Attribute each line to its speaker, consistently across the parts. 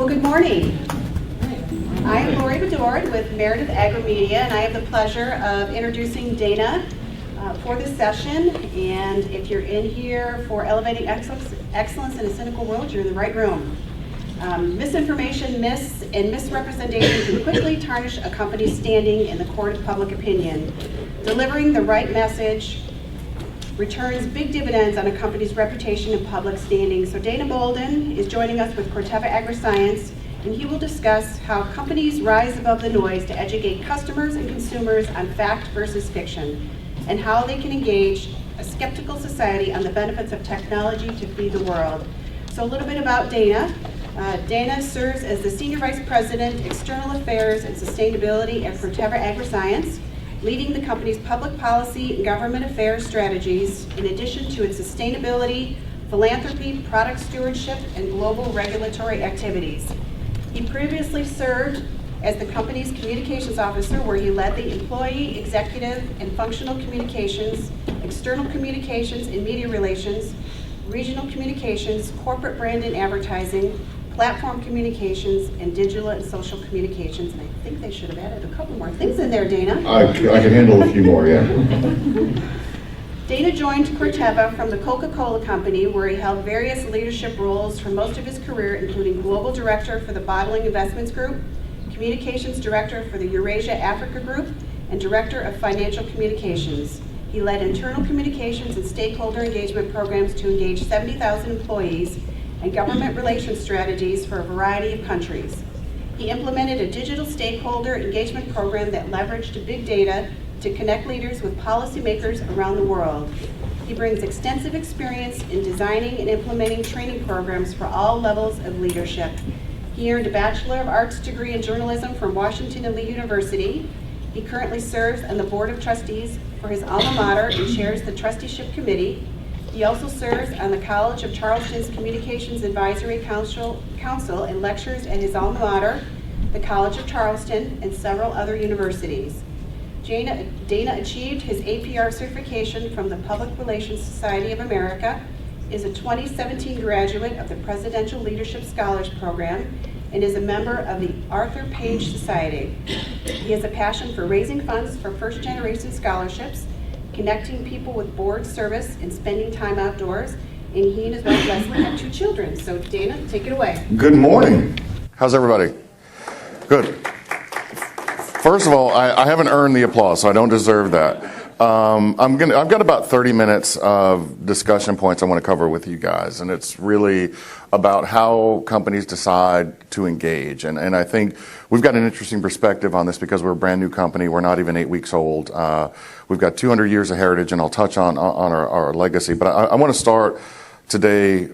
Speaker 1: Well, good morning. I am Lori Bedord with Meredith Agromedia, and I have the pleasure of introducing Dana for this session. And if you're in here for elevating excellence in a cynical world, you're in the right room. Misinformation, myths, and misrepresentation can quickly tarnish a company's standing in the court of public opinion. Delivering the right message returns big dividends on a company's reputation and public standing. So Dana Bolden is joining us with Corteva Agriscience, and he will discuss how companies rise above the noise to educate customers and consumers on fact versus fiction, and how they can engage a skeptical society on the benefits of technology to feed the world. So a little bit about Dana. Dana serves as the Senior Vice President, External Affairs and Sustainability at Corteva Agriscience, leading the company's public policy and government affairs strategies, in addition to its sustainability, philanthropy, product stewardship, and global regulatory activities. He previously served as the company's communications officer, where he led the employee, executive, and functional communications, external communications and media relations, regional communications, corporate brand and advertising, platform communications, and digital and social communications. And I think they should have added a couple more things in there, Dana.
Speaker 2: I can handle a few more, yeah.
Speaker 1: Dana joined Corteva from the Coca-Cola Company, where he held various leadership roles for most of his career, including Global Director for the Bottling Investments Group, Communications Director for the Eurasia Africa Group, and Director of Financial Communications. He led internal communications and stakeholder engagement programs to engage 70,000 employees and government relations strategies for a variety of countries. He implemented a digital stakeholder engagement program that leveraged big data to connect leaders with policymakers around the world. He brings extensive experience in designing and implementing training programs for all levels of leadership. He earned a Bachelor of Arts degree in journalism from Washington and Lee University. He currently serves on the Board of Trustees for his alma mater and chairs the trusteeship committee. He also serves on the College of Charleston's Communications Advisory Council and lectures at his alma mater, the College of Charleston, and several other universities. Dana achieved his APR certification from the Public Relations Society of America, is a 2017 graduate of the Presidential Leadership Scholars Program, and is a member of the Arthur Page Society. He has a passion for raising funds for first-generation scholarships, connecting people with board service, and spending time outdoors. And he and his wife Leslie have 2 children. So Dana, take it away.
Speaker 2: Good morning. How's everybody? Good. First of all, I haven't earned the applause, so I don't deserve that. I've got about 30 minutes of discussion points I want to cover with you guys, and it's really about how companies decide to engage. And I think we've got an interesting perspective on this because we're a brand new company. We're not even 8 weeks old. We've got 200 years of heritage, and I'll touch on our legacy. But I want to start today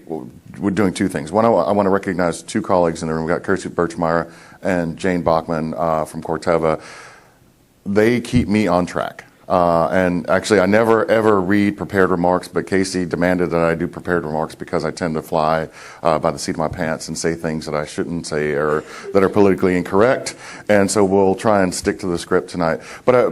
Speaker 2: with doing 2 things. One, I want to recognize 2 colleagues in the room. We've got Kirsty Birchmeyer and Jane Bachman from Corteva. They keep me on track. And actually, I never ever read prepared remarks, but Casey demanded that I do prepared remarks because I tend to fly by the seat of my pants and say things that I shouldn't say or that are politically incorrect. And so we'll try and stick to the script tonight. But I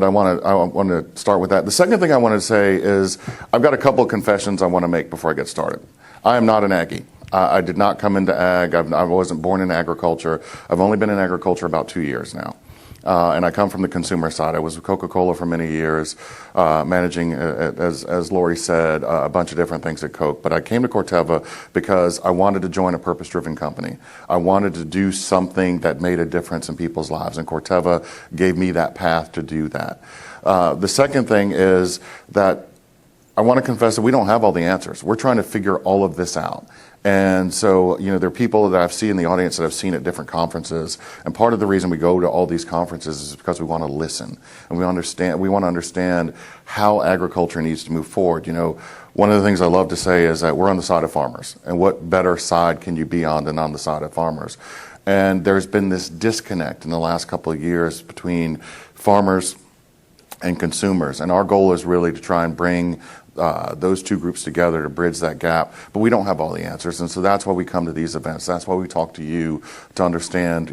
Speaker 2: want to start with that. The second thing I want to say is I've got a couple of confessions I want to make before I get started. I am not an Aggie. I did not come into ag. I wasn't born in agriculture. I've only been in agriculture about 2 years now. And I come from the consumer side. I was with Coca-Cola for many years, managing, as Lori said, a bunch of different things at Coke. But I came to Corteva because I wanted to join a purpose-driven company. I wanted to do something that made a difference in people's lives, and Corteva gave me that path to do that. The second thing is that I want to confess that we don't have all the answers. We're trying to figure all of this out. And so, there are people that I've seen in the audience that I've seen at different conferences. And part of the reason we go to all these conferences is because we want to listen. And we want to understand how agriculture needs to move forward. One of the things I love to say is that we're on the side of farmers. And what better side can you be on than on the side of farmers? And there's been this disconnect in the last couple of years between farmers and consumers. And our goal is really to try and bring those 2 groups together to bridge that gap, but we don't have all the answers, and so that's why we come to these events. That's why we talk to you to understand,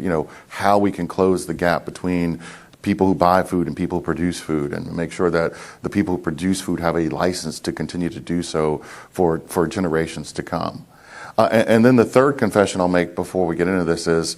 Speaker 2: how we can close the gap between people who buy food and people who produce food, and make sure that the people who produce food have a license to continue to do so for generations to come. And then the third confession I'll make before we get into this is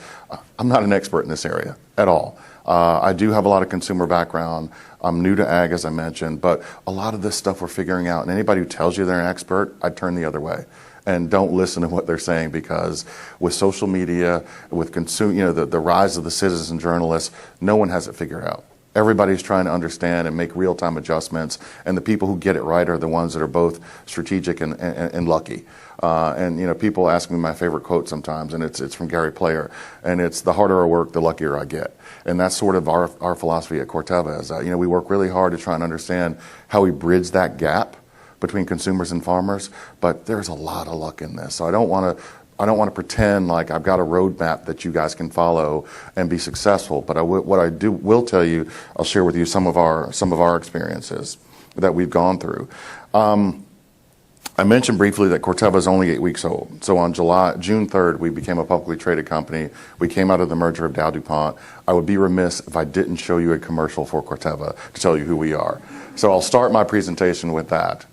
Speaker 2: I'm not an expert in this area at all. I do have a lot of consumer background. I'm new to ag, as I mentioned, but a lot of this stuff we're figuring out. And anybody who tells you they're an expert, I'd turn the other way. And don't listen to what they're saying, because with social media, with the rise of the citizen journalists, no one has it figured out. Everybody's trying to understand and make real-time adjustments, and the people who get it right are the ones that are both strategic and lucky. And people ask me my favorite quote sometimes, and it's from Gary Player, and it's the harder I work, the luckier I get. And that's sort of our philosophy at Corteva is that, we work really hard to try and understand how we bridge that gap between consumers and farmers, but there's a lot of luck in this. So I don't want to pretend like I've got a roadmap that you guys can follow and be successful. But what I will tell you, I'll share with you some of our experiences that we've gone through. I mentioned briefly that Corteva is only 8 weeks old. So on June 3rd, we became a publicly traded company. We came out of the merger of Dow-DuPont. I would be remiss if I didn't show you a commercial for Corteva to tell you who we are. So I'll start my presentation with that.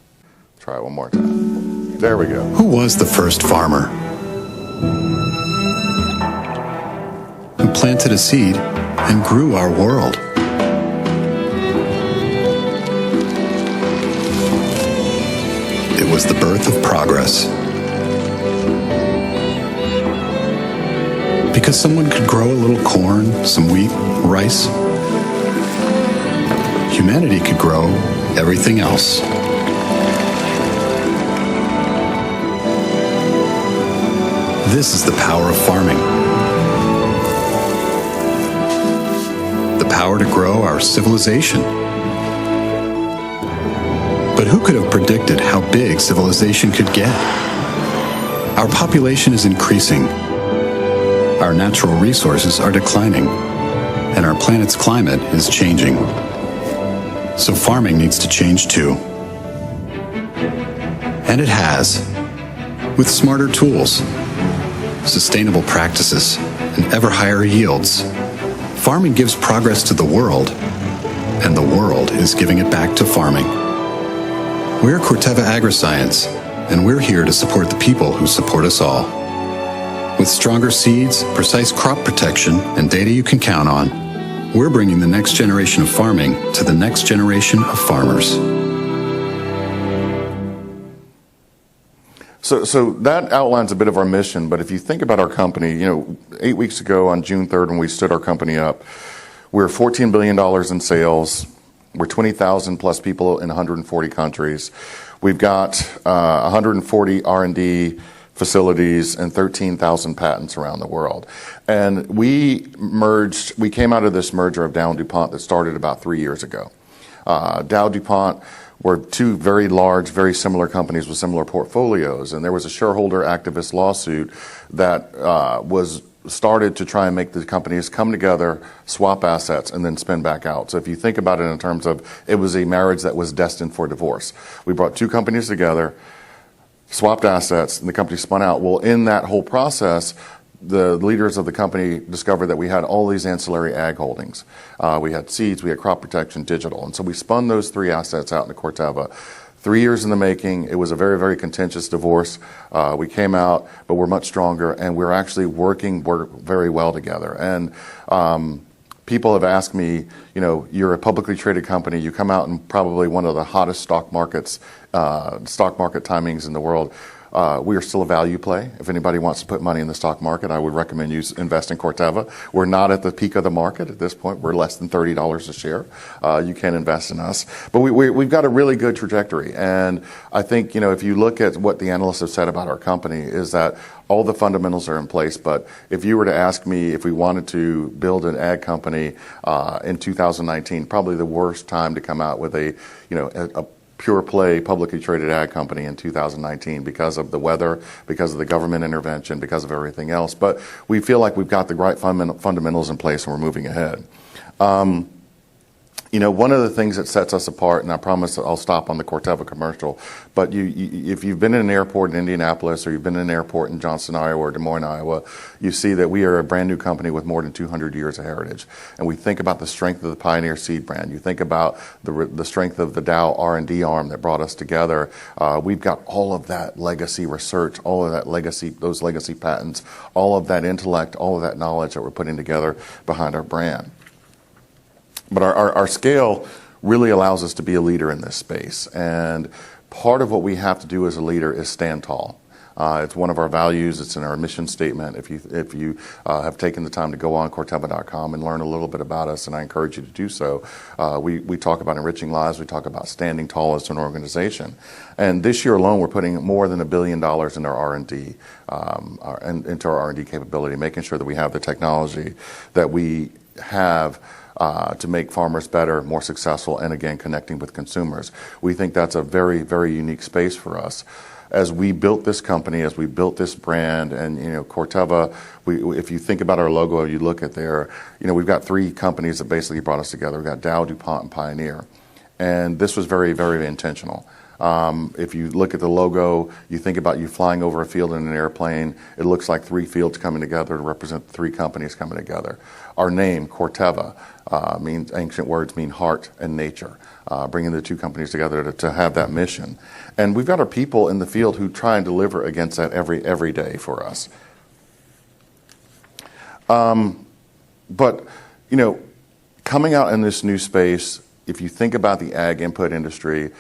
Speaker 2: Try it one more time. There we go.
Speaker 3: Who was the first farmer who planted a seed and grew our world? It was the birth of progress. Because someone could grow a little corn, some wheat, rice, humanity could grow everything else. This is the power of farming. The power to grow our civilization. But who could have predicted how big civilization could get? Our population is increasing. Our natural resources are declining. And our planet's climate is changing. So farming needs to change too. And it has, with smarter tools, sustainable practices, and ever higher yields. Farming gives progress to the world, and the world is giving it back to farming. We're Corteva Agriscience, and we're here to support the people who support us all. With stronger seeds, precise crop protection, and data you can count on, we're bringing the next generation of farming to the next generation of farmers.
Speaker 2: So that outlines a bit of our mission, but if you think about our company, 8 weeks ago on June 3rd when we stood our company up, we're $14 billion in sales. We're 20,000 plus people in 140 countries. We've got 140 R&D facilities and 13,000 patents around the world. And we came out of this merger of Dow and DuPont that started about 3 years ago. Dow DuPont were two very large, very similar companies with similar portfolios. And there was a shareholder activist lawsuit that was started to try and make the companies come together, swap assets, and then spin back out. So if you think about it in terms of it was a marriage that was destined for divorce. We brought two companies together, swapped assets, and the company spun out. Well, in that whole process, the leaders of the company discovered that we had all these ancillary ag holdings. We had seeds, we had crop protection, digital. And so we spun those three assets out into Corteva. 3 years in the making. It was a very, very contentious divorce. We came out, but we're much stronger, and we're actually working very well together. And people have asked me, you're a publicly traded company. You come out in probably one of the hottest stock market timings in the world. We are still a value play. If anybody wants to put money in the stock market, I would recommend you invest in Corteva. We're not at the peak of the market at this point. We're less than $30 a share. You can invest in us. But we've got a really good trajectory. And I think, if you look at what the analysts have said about our company is that all the fundamentals are in place. But if you were to ask me if we wanted to build an ag company in 2019, probably the worst time to come out with a pure play publicly traded ag company in 2019 because of the weather, because of the government intervention, because of everything else. But we feel like we've got the right fundamentals in place and we're moving ahead. One of the things that sets us apart, and I promise that I'll stop on the Corteva commercial, but if you've been in an airport in Indianapolis or you've been in an airport in Johnston, Iowa or Des Moines, Iowa, you see that we are a brand new company with more than 200 years of heritage. And we think about the strength of the Pioneer Seed brand. You think about the strength of the Dow R&D arm that brought us together. We've got all of that legacy research, all of that those legacy patents, all of that intellect, all of that knowledge that we're putting together behind our brand. But our scale really allows us to be a leader in this space. And part of what we have to do as a leader is stand tall. It's one of our values. It's in our mission statement. If you have taken the time to go on Corteva.com and learn a little bit about us, and I encourage you to do so, we talk about enriching lives. We talk about standing tall as an organization. And this year alone, we're putting more than $1 billion in our R&D, into our R&D capability, making sure that we have the technology that we have to make farmers better, more successful, and again, connecting with consumers. We think that's a very, very unique space for us. As we built this company, as we built this brand, and Corteva, if you think about our logo, you look at there, we've got three companies that basically brought us together. We've got Dow, DuPont, and Pioneer. And this was very, very intentional. If you look at the logo, you think about you flying over a field in an airplane, it looks like three fields coming together to represent three companies coming together. Our name, Corteva, means, ancient words mean heart and nature, bringing the two companies together to have that mission. And we've got our people in the field who try and deliver against that every day for us. But, coming out in this new space, if you think about the ag input industry,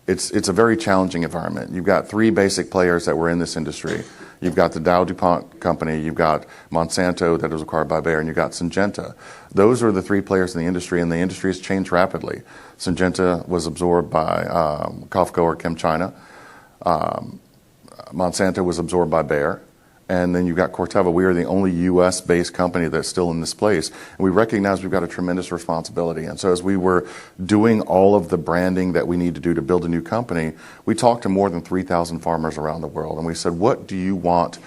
Speaker 2: it's a very challenging environment. You've got three basic players that were in this industry. You've got the Dow DuPont company, you've got Monsanto that was acquired by Bayer, and you've got Syngenta. Those are the three players in the industry, and the industry has changed rapidly. Syngenta was absorbed by COFCO or ChemChina. Monsanto was absorbed by Bayer. And then you've got Corteva. We are the only U.S.-based company that's still in this place. And we recognize we've got a tremendous responsibility. And so as we were doing all of the branding that we need to do to build a new company, we talked to more than 3,000 farmers around the world. And we said, what do you want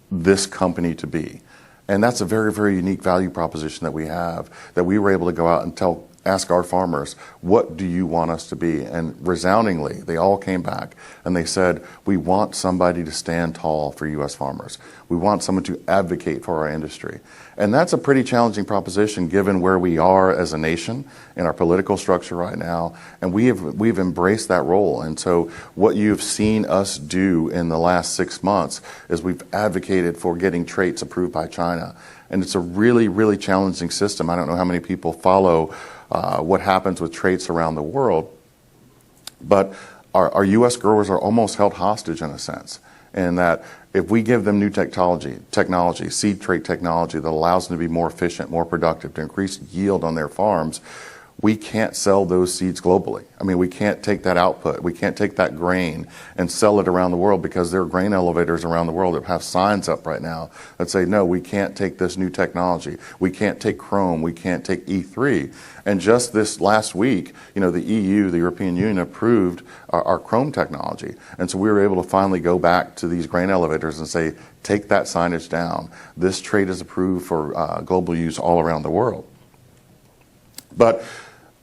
Speaker 2: this company to be? And that's a very, very unique value proposition that we have, that we were able to go out and ask our farmers, what do you want us to be? And resoundingly, they all came back and they said, we want somebody to stand tall for U.S. farmers. We want someone to advocate for our industry. And that's a pretty challenging proposition given where we are as a nation in our political structure right now. And we've embraced that role. And so what you've seen us do in the last 6 months is we've advocated for getting traits approved by China. And it's a really, really challenging system. I don't know how many people follow what happens with traits around the world, but our U.S. growers are almost held hostage in a sense, in that if we give them new technology, seed trait technology that allows them to be more efficient, more productive, to increase yield on their farms, we can't sell those seeds globally. I mean, we can't take that output, we can't take that grain and sell it around the world, because there are grain elevators around the world that have signs up right now that say, no, we can't take this new technology. We can't take Chrome, we can't take E3. And just this last week, the EU, the European Union, approved our Chrome technology. And so we were able to finally go back to these grain elevators and say, take that signage down. This trait is approved for global use all around the world. But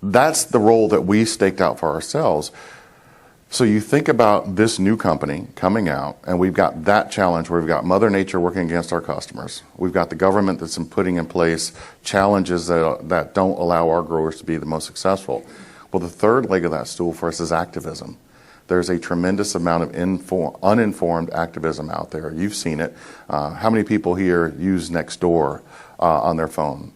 Speaker 2: that's the role that we staked out for ourselves. So you think about this new company coming out, and we've got that challenge where we've got Mother Nature working against our customers. We've got the government that's putting in place challenges that don't allow our growers to be the most successful. Well, the third leg of that stool for us is activism. There's a tremendous amount of uninformed activism out there. You've seen it. How many people here use Nextdoor on their phone?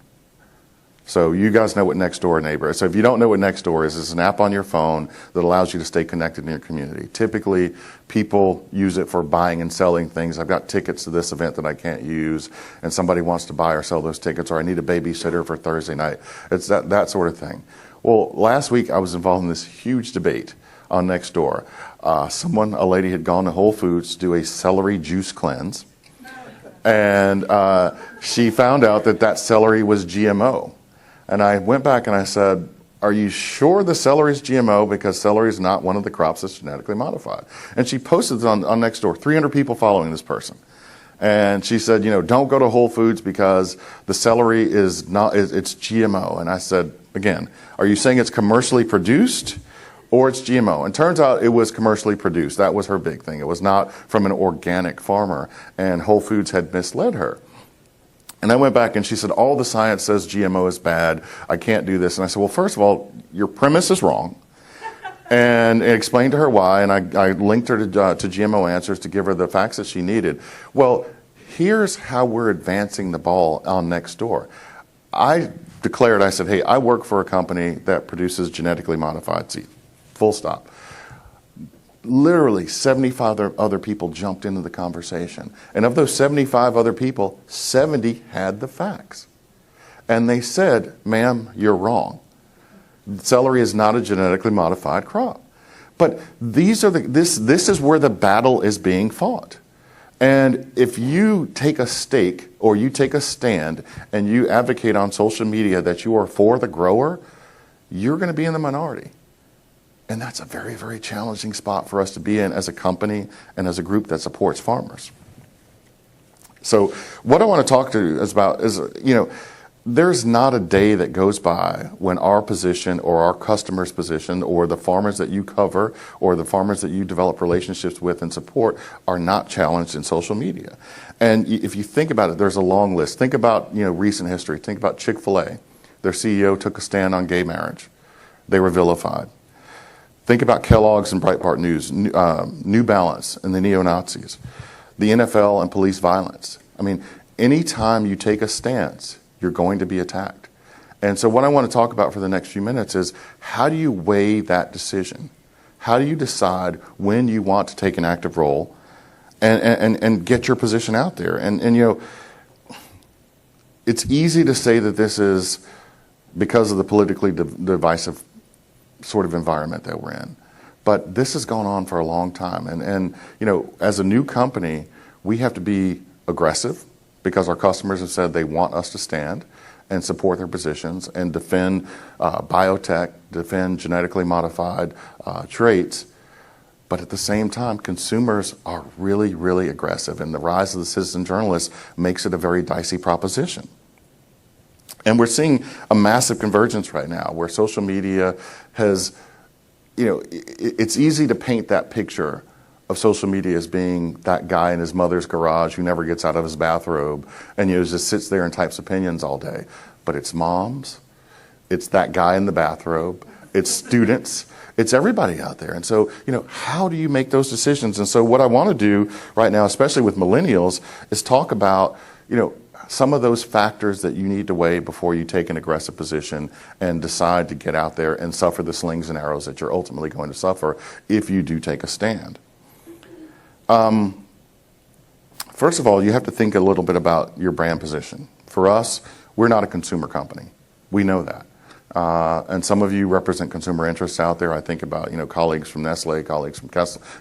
Speaker 2: So you guys know what Nextdoor Neighbor is. So if you don't know what Nextdoor is, it's an app on your phone that allows you to stay connected in your community. Typically, people use it for buying and selling things. I've got tickets to this event that I can't use, and somebody wants to buy or sell those tickets, or I need a babysitter for Thursday night. It's that sort of thing. Well, last week I was involved in this huge debate on Nextdoor. A lady had gone to Whole Foods to do a celery juice cleanse, and she found out that celery was GMO. And I went back and I said, are you sure the celery is GMO? Because celery is not one of the crops that's genetically modified. And she posted it on Nextdoor, 300 people following this person. And she said, don't go to Whole Foods because the celery it's GMO. And I said, Again, are you saying it's commercially produced or it's GMO? And turns out it was commercially produced. That was her big thing. It was not from an organic farmer, and Whole Foods had misled her. And I went back and she said, all the science says GMO is bad. I can't do this. And I said, well, first of all, your premise is wrong. And explained to her why, and I linked her to GMO Answers to give her the facts that she needed. Well, here's how we're advancing the ball on next door. I declared, I said, hey, I work for a company that produces genetically modified seed. Full stop. Literally 75 other people jumped into the conversation. And of those 75 other people, 70 had the facts. And they said, ma'am, you're wrong. Celery is not a genetically modified crop. But this is where the battle is being fought. And if you take a stake or you take a stand and you advocate on social media that you are for the grower, you're going to be in the minority. And that's a very, very challenging spot for us to be in as a company and as a group that supports farmers. So what I want to talk to you about is, there's not a day that goes by when our position or our customer's position or the farmers that you cover or the farmers that you develop relationships with and support are not challenged in social media. And if you think about it, there's a long list. Think about, recent history. Think about Chick-fil-A. Their CEO took a stand on gay marriage. They were vilified. Think about Kellogg's and Breitbart News, New Balance and the neo-Nazis, the NFL and police violence. I mean, anytime you take a stance, you're going to be attacked. And so what I want to talk about for the next few minutes is how do you weigh that decision? How do you decide when you want to take an active role and get your position out there? And it's easy to say that this is because of the politically divisive sort of environment that we're in. But this has gone on for a long time. And as a new company, we have to be aggressive, because our customers have said they want us to stand and support their positions and defend biotech, defend genetically modified traits. But at the same time, consumers are really, really aggressive, and the rise of the citizen journalist makes it a very dicey proposition. And we're seeing a massive convergence right now where social media has, it's easy to paint that picture of social media as being that guy in his mother's garage who never gets out of his bathrobe and just sits there and types opinions all day. But it's moms, it's that guy in the bathrobe, it's students, it's everybody out there. And so, how do you make those decisions? And so what I want to do right now, especially with millennials, is talk about, some of those factors that you need to weigh before you take an aggressive position and decide to get out there and suffer the slings and arrows that you're ultimately going to suffer if you do take a stand. First of all, you have to think a little bit about your brand position. For us, we're not a consumer company. We know that. And some of you represent consumer interests out there. I think about, colleagues from Nestle, colleagues from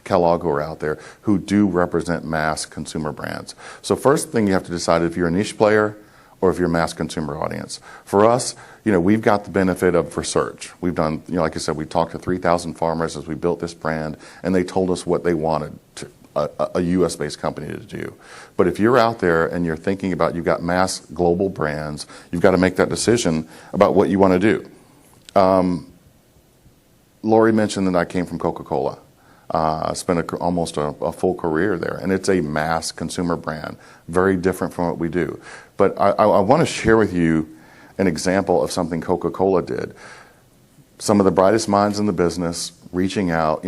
Speaker 2: Kellogg who are out there who do represent mass consumer brands. So first thing you have to decide if you're a niche player or if you're a mass consumer audience. For us, we've got the benefit of research. We've done, like I said, we talked to 3,000 farmers as we built this brand, and they told us what they wanted a U.S.-based company to do. But if you're out there and you're thinking about, you've got mass global brands, you've got to make that decision about what you want to do. Lori mentioned that I came from Coca-Cola. I spent almost a full career there, and it's a mass consumer brand, very different from what we do. But I want to share with you an example of something Coca-Cola did. Some of the brightest minds in the business reaching out,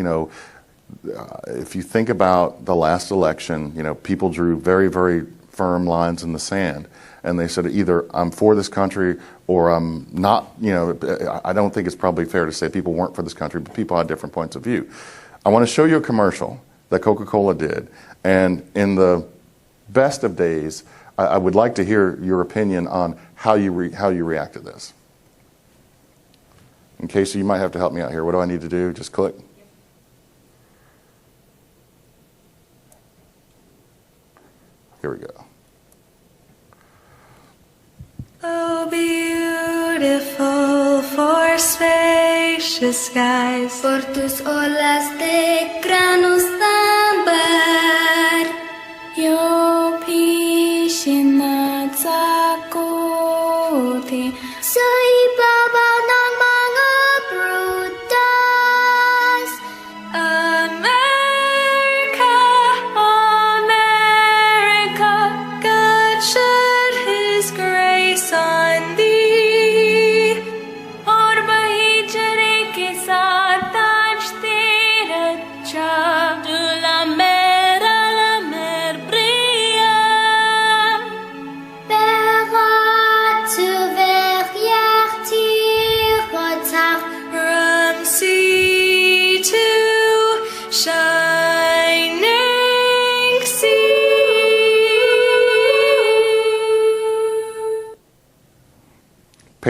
Speaker 2: if you think about the last election, people drew very, very firm lines in the sand. And they said either I'm for this country or I'm not. I don't think it's probably fair to say people weren't for this country, but people had different points of view. I want to show you a commercial that Coca-Cola did. And in the best of days, I would like to hear your opinion on how you react to this. In case you might have to help me out here. What do I need to do? Just click. Here we go.
Speaker 4: Oh, beautiful for spacious skies, por tus olas de grano sambar, yo pishina tsakuti, soy baba na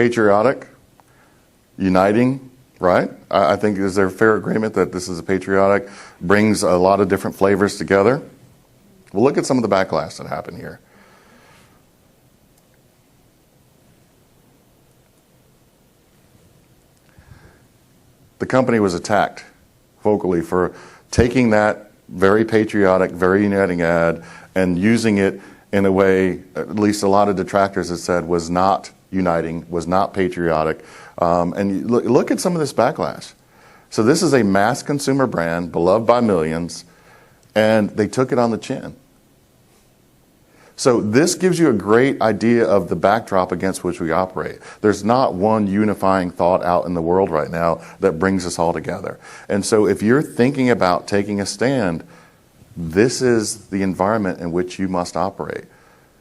Speaker 2: patriotic, uniting, right? I think is there a fair agreement that this is a patriotic, brings a lot of different flavors together? Well, look at some of the backlash that happened here. The company was attacked vocally for taking that very patriotic, very uniting ad and using it in a way, at least a lot of detractors have said, was not uniting, was not patriotic. And look at some of this backlash. So this is a mass consumer brand, beloved by millions, and they took it on the chin. So this gives you a great idea of the backdrop against which we operate. There's not one unifying thought out in the world right now that brings us all together. And so if you're thinking about taking a stand, this is the environment in which you must operate.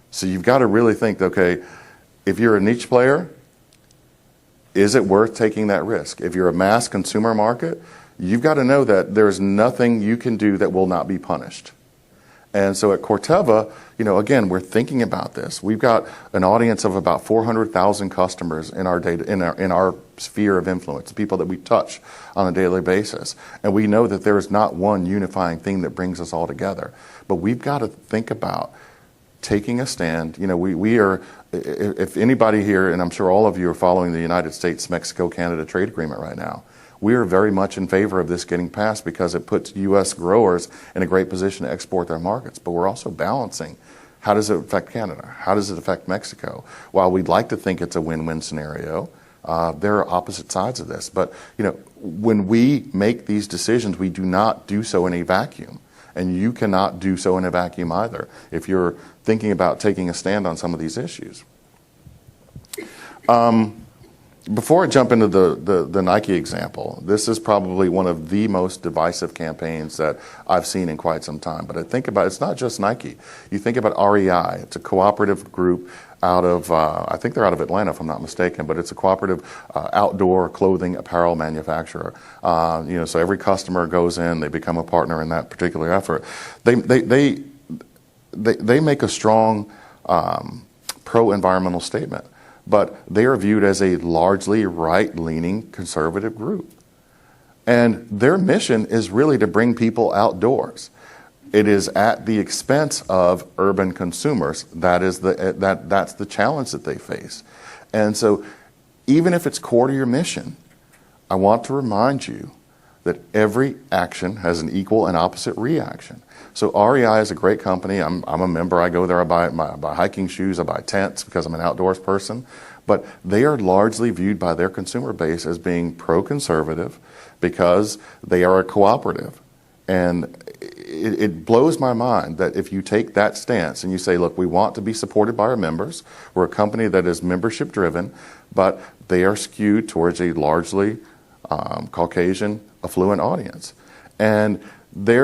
Speaker 2: So you've got to really think, okay, if you're a niche player, is it worth taking that risk? If you're a mass consumer market, you've got to know that there's nothing you can do that will not be punished. And so at Corteva, again, we're thinking about this. We've got an audience of about 400,000 customers in our data, in our sphere of influence, people that we touch on a daily basis. And we know that there is not one unifying thing that brings us all together. But we've got to think about taking a stand. We are, if anybody here, and I'm sure all of you are following the United States-Mexico-Canada trade agreement right now, we are very much in favor of this getting passed because it puts U.S. growers in a great position to export their markets. But we're also balancing, how does it affect Canada? How does it affect Mexico? While we'd like to think it's a win-win scenario, there are opposite sides of this. But when we make these decisions, we do not do so in a vacuum. And you cannot do so in a vacuum either if you're thinking about taking a stand on some of these issues. Before I jump into the Nike example, this is probably one of the most divisive campaigns that I've seen in quite some time. But I think about it's not just Nike. You think about REI. It's a cooperative group out of, I think they're out of Atlanta if I'm not mistaken, but it's a cooperative outdoor clothing apparel manufacturer. So every customer goes in, they become a partner in that particular effort. They make a strong pro-environmental statement, but they are viewed as a largely right-leaning conservative group. And their mission is really to bring people outdoors. It is at the expense of urban consumers. That's the challenge that they face. And so even if it's core to your mission, I want to remind you that every action has an equal and opposite reaction. So REI is a great company. I'm a member. I go there. I buy hiking shoes. I buy tents because I'm an outdoors person. But they are largely viewed by their consumer base as being pro-conservative because they are a cooperative. And it blows my mind that if you take that stance and you say, look, we want to be supported by our members. We're a company that is membership driven, but they are skewed towards a largely Caucasian affluent audience. And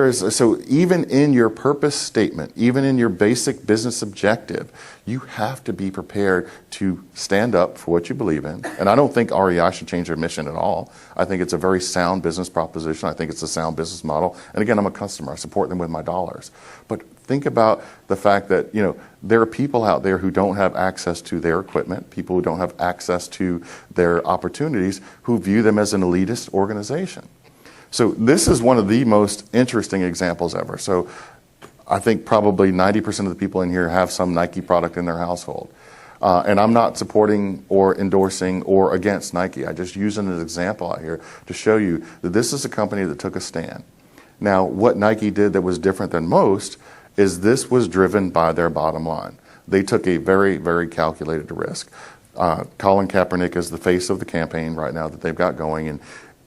Speaker 2: so even in your purpose statement, even in your basic business objective, you have to be prepared to stand up for what you believe in. And I don't think REI should change their mission at all. I think it's a very sound business proposition. I think it's a sound business model. And again, I'm a customer. I support them with my dollars. But think about the fact that, there are people out there who don't have access to their equipment, people who don't have access to their opportunities, who view them as an elitist organization. So this is one of the most interesting examples ever. So I think probably 90% of the people in here have some Nike product in their household. And I'm not supporting or endorsing or against Nike. I just use it as an example out here to show you that this is a company that took a stand. Now, what Nike did that was different than most is this was driven by their bottom line. They took a very, very calculated risk. Colin Kaepernick is the face of the campaign right now that they've got going. And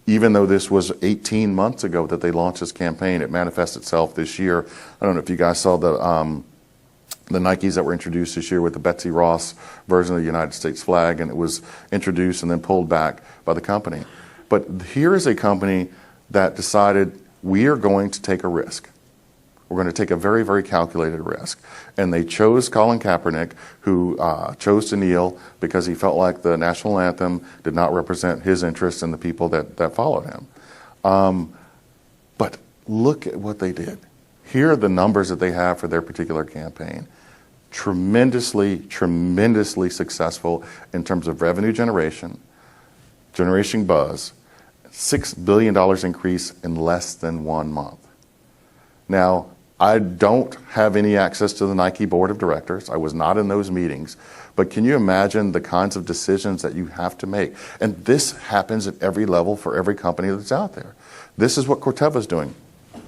Speaker 2: even though this was 18 months ago that they launched this campaign, it manifests itself this year. I don't know if you guys saw the Nikes that were introduced this year with the Betsy Ross version of the United States flag, and it was introduced and then pulled back by the company. But here is a company that decided we are going to take a risk. We're going to take a very, very calculated risk. And they chose Colin Kaepernick, who chose to kneel because he felt like the national anthem did not represent his interests and the people that followed him. But look at what they did. Here are the numbers that they have for their particular campaign. tremendously, tremendously successful in terms of revenue generation, generating buzz, $6 billion increase in less than 1 month. Now, I don't have any access to the Nike board of directors. I was not in those meetings. But can you imagine the kinds of decisions that you have to make? And this happens at every level for every company that's out there. This is what Corteva is doing.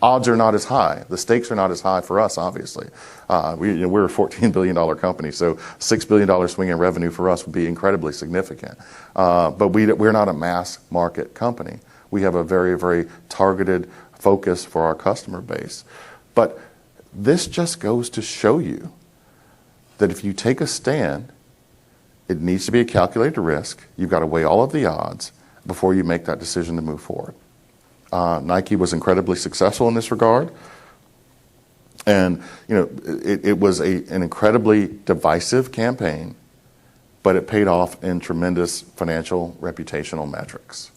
Speaker 2: Odds are not as high. The stakes are not as high for us, obviously. We're a $14 billion company, so $6 billion swing in revenue for us would be incredibly significant. But we're not a mass market company. We have a very, very targeted focus for our customer base. But this just goes to show you that if you take a stand, it needs to be a calculated risk. You've got to weigh all of the odds before you make that decision to move forward. Nike was incredibly successful in this regard. And, it was an incredibly divisive campaign, but it paid off in tremendous financial, reputational metrics.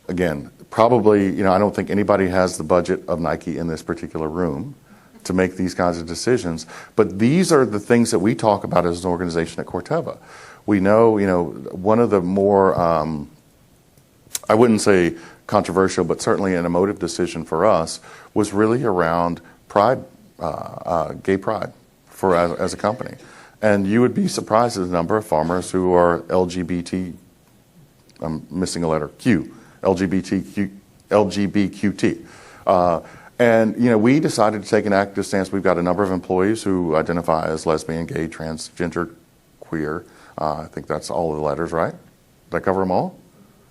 Speaker 2: Again, probably, I don't think anybody has the budget of Nike in this particular room to make these kinds of decisions. But these are the things that we talk about as an organization at Corteva. We know, one of the more, I wouldn't say controversial, but certainly an emotive decision for us was really around pride, gay pride as a company. And you would be surprised at the number of farmers who are LGBT, I'm missing a letter, Q, LGBTQT. And, we decided to take an active stance. We've got a number of employees who identify as lesbian, gay, transgender, queer. I think that's all the letters, right? Did I cover them all?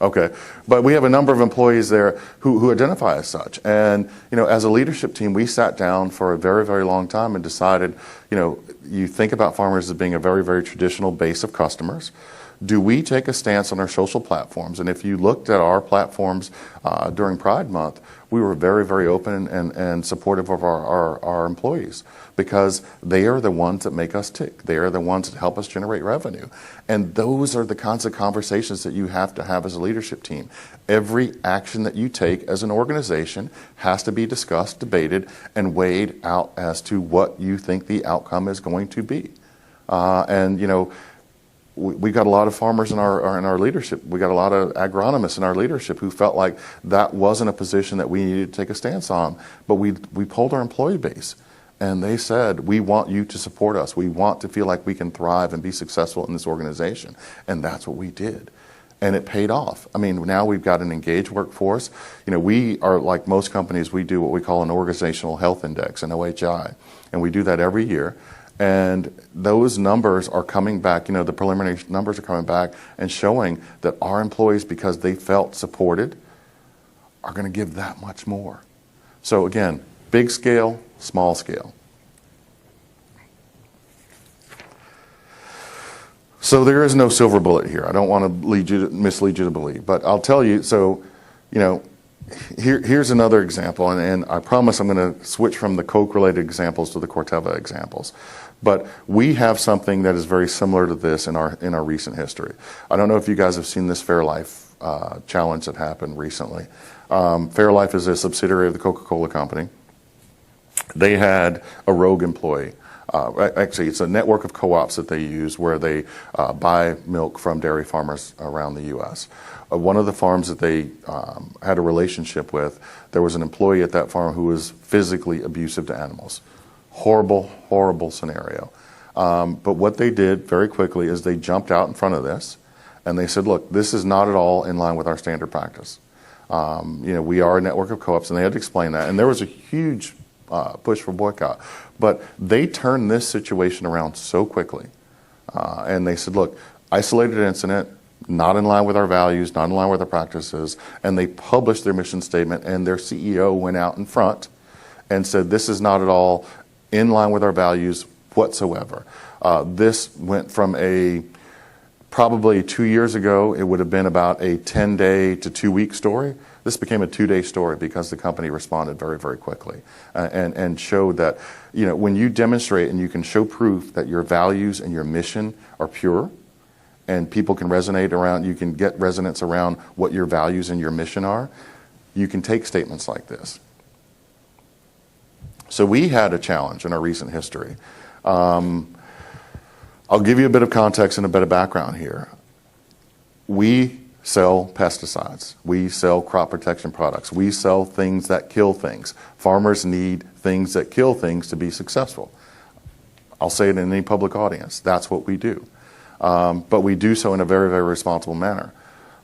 Speaker 2: Okay. But we have a number of employees there who identify as such. And, as a leadership team, we sat down for a very, very long time and decided, you think about farmers as being a very, very traditional base of customers. Do we take a stance on our social platforms? And if you looked at our platforms during Pride Month, we were very, very open and supportive of our employees because they are the ones that make us tick. They are the ones that help us generate revenue. And those are the kinds of conversations that you have to have as a leadership team. Every action that you take as an organization has to be discussed, debated, and weighed out as to what you think the outcome is going to be. We've got a lot of farmers in our leadership. We got a lot of agronomists in our leadership who felt like that wasn't a position that we needed to take a stance on. But we polled our employee base, and they said, we want you to support us. We want to feel like we can thrive and be successful in this organization. And that's what we did. And it paid off. I mean, now we've got an engaged workforce. We are, like most companies, we do what we call an organizational health index, an OHI. And we do that every year. And those numbers are coming back, the preliminary numbers are coming back and showing that our employees, because they felt supported, are going to give that much more. So again, big scale, small scale. So there is no silver bullet here. I don't want to mislead you to believe, but I'll tell you, here's another example, and I promise I'm going to switch from the Coke-related examples to the Corteva examples. But we have something that is very similar to this in our recent history. I don't know if you guys have seen this Fairlife challenge that happened recently. Fairlife is a subsidiary of the Coca-Cola company. They had a rogue employee. Actually, it's a network of co-ops that they use where they buy milk from dairy farmers around the U.S. One of the farms that they had a relationship with, there was an employee at that farm who was physically abusive to animals. Horrible, horrible scenario. But what they did very quickly is they jumped out in front of this and they said, look, this is not at all in line with our standard practice. We are a network of co-ops, and they had to explain that. And there was a huge push for boycott. But they turned this situation around so quickly. And they said, look, isolated incident, not in line with our values, not in line with our practices. And they published their mission statement, and their CEO went out in front and said, this is not at all in line with our values whatsoever. This went from probably 2 years ago, it would have been about a 10-day to 2-week story. This became a 2-day story because the company responded very, very quickly and showed that, when you demonstrate and you can show proof that your values and your mission are pure and people can resonate around, you can get resonance around what your values and your mission are, you can take statements like this. So we had a challenge in our recent history. I'll give you a bit of context and a bit of background here. We sell pesticides. We sell crop protection products. We sell things that kill things. Farmers need things that kill things to be successful. I'll say it in any public audience. That's what we do. But we do so in a very, very responsible manner.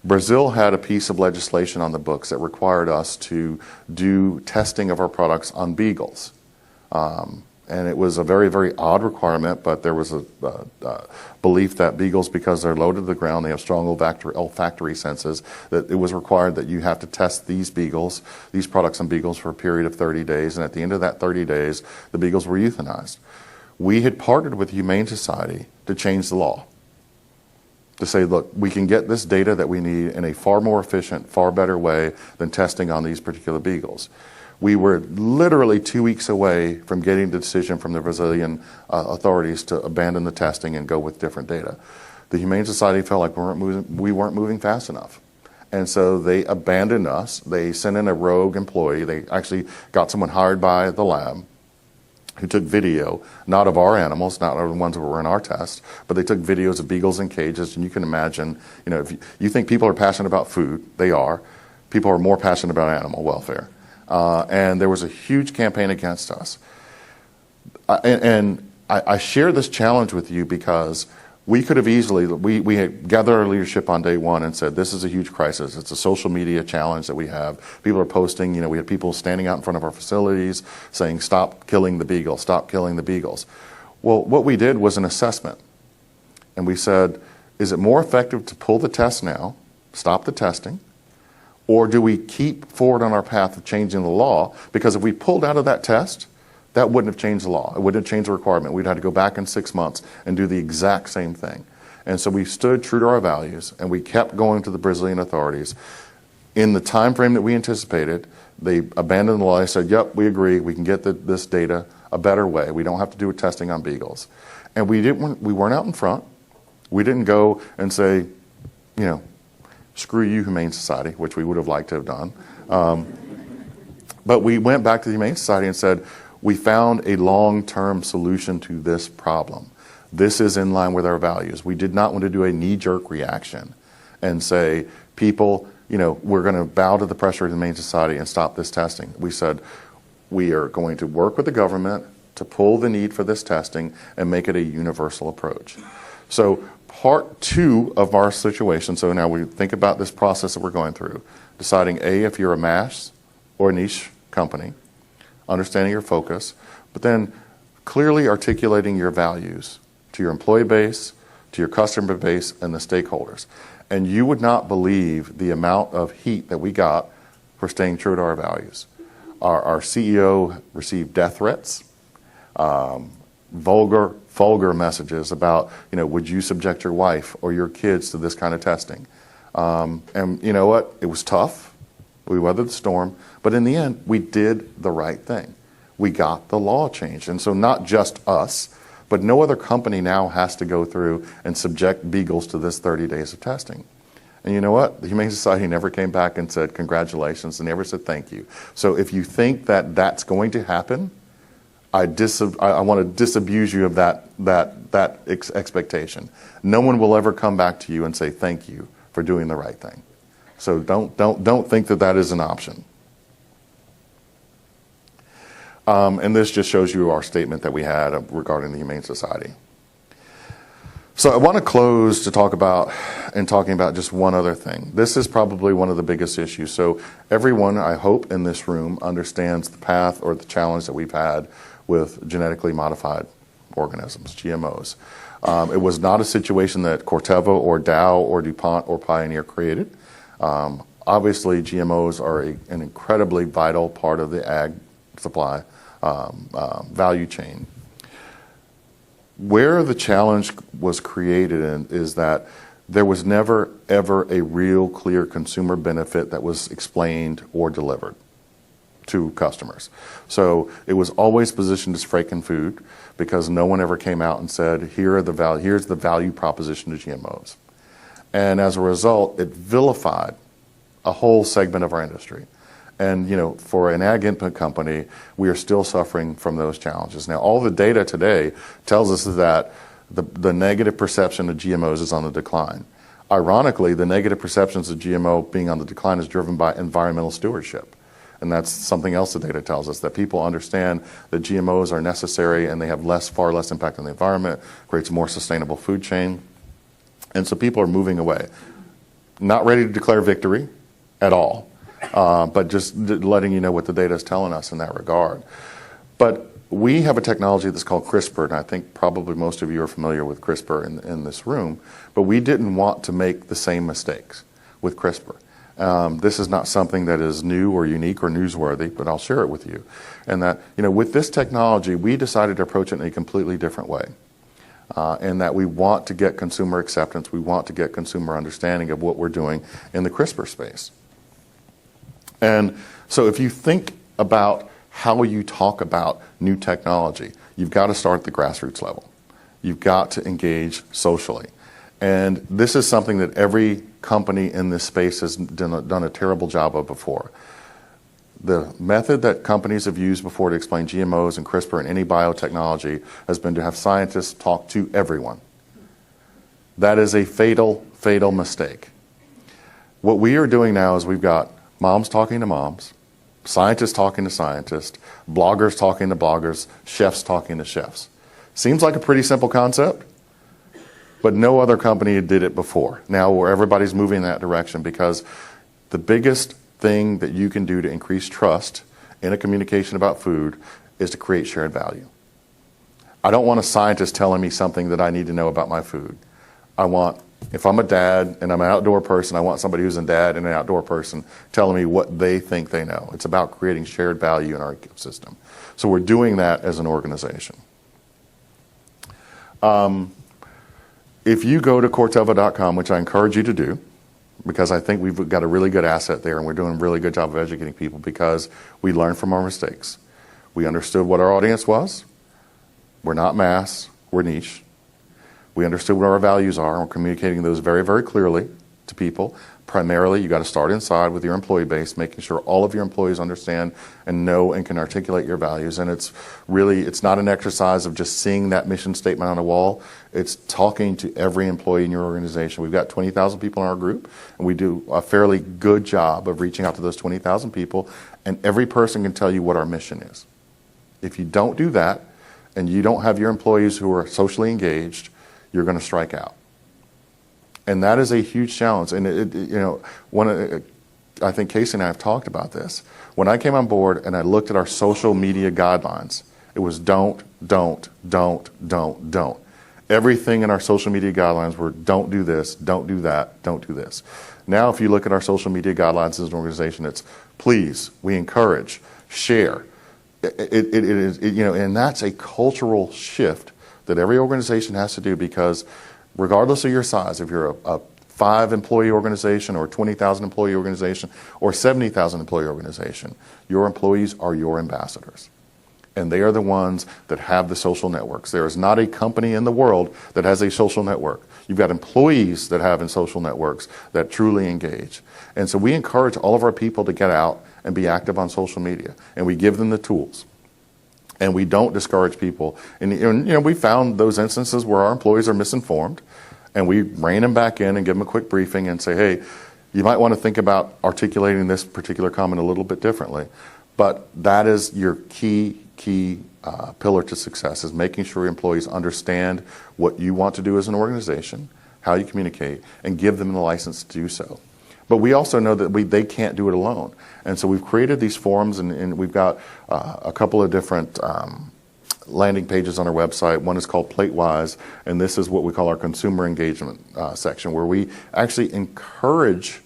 Speaker 2: Brazil had a piece of legislation on the books that required us to do testing of our products on beagles. And it was a very, very odd requirement, but there was a belief that beagles, because they're low to the ground, they have strong olfactory senses, that it was required that you have to test these products on beagles for a period of 30 days. And at the end of that 30 days, the beagles were euthanized. We had partnered with the Humane Society to change the law, to say, look, we can get this data that we need in a far more efficient, far better way than testing on these particular beagles. We were literally 2 weeks away from getting the decision from the Brazilian authorities to abandon the testing and go with different data. The Humane Society felt like we weren't moving fast enough. And so they abandoned us. They sent in a rogue employee. They actually got someone hired by the lab who took video, not of our animals, not of the ones that were in our test, but they took videos of beagles in cages. And you can imagine, if you think people are passionate about food, they are. People are more passionate about animal welfare. And there was a huge campaign against us. I share this challenge with you because we could have easily, we had gathered our leadership on day one and said, this is a huge crisis. It's a social media challenge that we have. People are posting, we had people standing out in front of our facilities saying, stop killing the beagles, stop killing the beagles. Well, what we did was an assessment. And we said, is it more effective to pull the test now, stop the testing, or do we keep forward on our path of changing the law? Because if we pulled out of that test, that wouldn't have changed the law. It wouldn't have changed the requirement. We'd have to go back in 6 months and do the exact same thing. And so we stood true to our values, and we kept going to the Brazilian authorities. In the time frame that we anticipated, they abandoned the law. They said, yep, we agree. We can get this data a better way. We don't have to do testing on beagles. And we weren't out in front. We didn't go and say, screw you, Humane Society, which we would have liked to have done. But we went back to the Humane Society and said, we found a long-term solution to this problem. This is in line with our values. We did not want to do a knee-jerk reaction and say, people, we're going to bow to the pressure of the Humane Society and stop this testing. We said, we are going to work with the government to pull the need for this testing and make it a universal approach. So part two of our situation, so now we think about this process that we're going through, deciding if you're a mass or a niche company, understanding your focus, but then clearly articulating your values to your employee base, to your customer base, and the stakeholders. And you would not believe the amount of heat that we got for staying true to our values. Our CEO received death threats, vulgar messages about, would you subject your wife or your kids to this kind of testing? And you know what? It was tough. We weathered the storm. But in the end, we did the right thing. We got the law changed. And so not just us, but no other company now has to go through and subject beagles to this 30 days of testing. And you know what? The Humane Society never came back and said congratulations. They never said thank you. So if you think that that's going to happen, I want to disabuse you of that expectation. No one will ever come back to you and say thank you for doing the right thing. So don't think that is an option. And this just shows you our statement that we had regarding the Humane Society. So I want to close talking about just one other thing. This is probably one of the biggest issues. So everyone, I hope, in this room understands the path or the challenge that we've had with genetically modified organisms, GMOs. It was not a situation that Corteva or Dow or DuPont or Pioneer created. Obviously, GMOs are an incredibly vital part of the ag supply value chain. Where the challenge was created is that there was never, ever a real clear consumer benefit that was explained or delivered to customers. So it was always positioned as Frankenfood because no one ever came out and said, here's the value proposition to GMOs. And as a result, it vilified a whole segment of our industry. And for an ag input company, we are still suffering from those challenges. Now, all the data today tells us that the negative perception of GMOs is on the decline. Ironically, the negative perceptions of GMO being on the decline is driven by environmental stewardship. And that's something else the data tells us, that people understand that GMOs are necessary and they have far less impact on the environment, creates a more sustainable food chain. And so people are moving away. Not ready to declare victory at all, but just letting you know what the data is telling us in that regard. But we have a technology that's called CRISPR, and I think probably most of you are familiar with CRISPR in this room, but we didn't want to make the same mistakes with CRISPR. This is not something that is new or unique or newsworthy, but I'll share it with you. And that, with this technology, we decided to approach it in a completely different way. And that we want to get consumer acceptance, we want to get consumer understanding of what we're doing in the CRISPR space. And so if you think about how you talk about new technology, you've got to start at the grassroots level. You've got to engage socially. And this is something that every company in this space has done a terrible job of before. The method that companies have used before to explain GMOs and CRISPR and any biotechnology has been to have scientists talk to everyone. That is a fatal, fatal mistake. What we are doing now is we've got moms talking to moms, scientists talking to scientists, bloggers talking to bloggers, chefs talking to chefs. Seems like a pretty simple concept, but no other company did it before. Now where everybody's moving in that direction, because the biggest thing that you can do to increase trust in a communication about food is to create shared value. I don't want a scientist telling me something that I need to know about my food. If I'm a dad and I'm an outdoor person, I want somebody who's a dad and an outdoor person telling me what they think they know. It's about creating shared value in our ecosystem. So we're doing that as an organization. If you go to Corteva.com, which I encourage you to do, because I think we've got a really good asset there and we're doing a really good job of educating people because we learned from our mistakes. We understood what our audience was. We're not mass, we're niche. We understood what our values are, and we're communicating those very, very clearly to people. Primarily, you got to start inside with your employee base, making sure all of your employees understand and know and can articulate your values. And it's not an exercise of just seeing that mission statement on a wall. It's talking to every employee in your organization. We've got 20,000 people in our group, and we do a fairly good job of reaching out to those 20,000 people, and every person can tell you what our mission is. If you don't do that, and you don't have your employees who are socially engaged, you're going to strike out. And that is a huge challenge. And I think Casey and I have talked about this. When I came on board and I looked at our social media guidelines, it was don't. Everything in our social media guidelines were don't do this, don't do that, don't do this. Now, if you look at our social media guidelines as an organization, it's please, we encourage, share. And that's a cultural shift that every organization has to do, because regardless of your size, if you're a 5-employee organization or a 20,000 employee organization or 70,000 employee organization, your employees are your ambassadors. And they are the ones that have the social networks. There is not a company in the world that has a social network. You've got employees that have in social networks that truly engage. And so we encourage all of our people to get out and be active on social media. And we give them the tools. And we don't discourage people. And we found those instances where our employees are misinformed, and we rein them back in and give them a quick briefing and say, hey, you might want to think about articulating this particular comment a little bit differently. But that is your key pillar to success, is making sure your employees understand what you want to do as an organization, how you communicate, and give them the license to do so. But we also know that they can't do it alone. And so we've created these forums, and we've got a couple of different landing pages on our website. One is called PlateWise, and this is what we call our consumer engagement section, where we actually encourage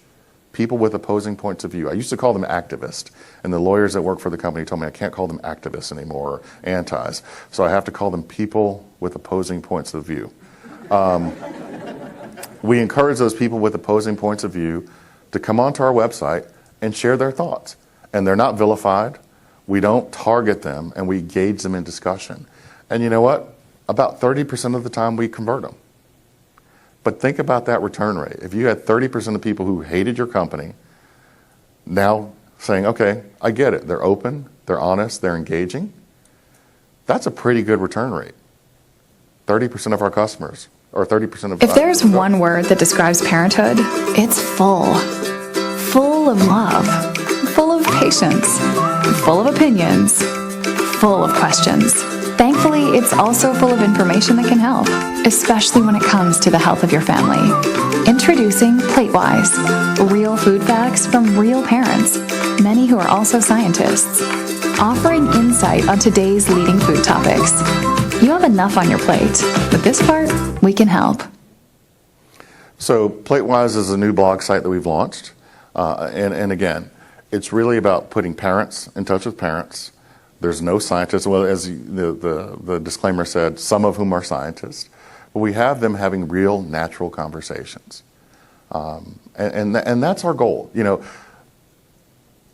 Speaker 2: people with opposing points of view. I used to call them activists, and the lawyers that work for the company told me I can't call them activists anymore, or antis. So I have to call them people with opposing points of view. We encourage those people with opposing points of view to come onto our website and share their thoughts. And they're not vilified. We don't target them, and we engage them in discussion. And you know what? About 30% of the time we convert them. But think about that return rate. If you had 30% of people who hated your company now saying, okay, I get it. They're open, they're honest, they're engaging. That's a pretty good return rate. 30% of our customers, or 30% of...
Speaker 5: If there's one word that describes parenthood, it's full. Full of love, full of patience, full of opinions, full of questions. Thankfully, it's also full of information that can help, especially when it comes to the health of your family. Introducing PlateWise, real food facts from real parents, many who are also scientists, offering insight on today's leading food topics. You have enough on your plate. With this part, we can help.
Speaker 2: So PlateWise is a new blog site that we've launched. And again, it's really about putting parents in touch with parents. There's no scientists, well, as the disclaimer said, some of whom are scientists. But we have them having real, natural conversations. And that's our goal. You know,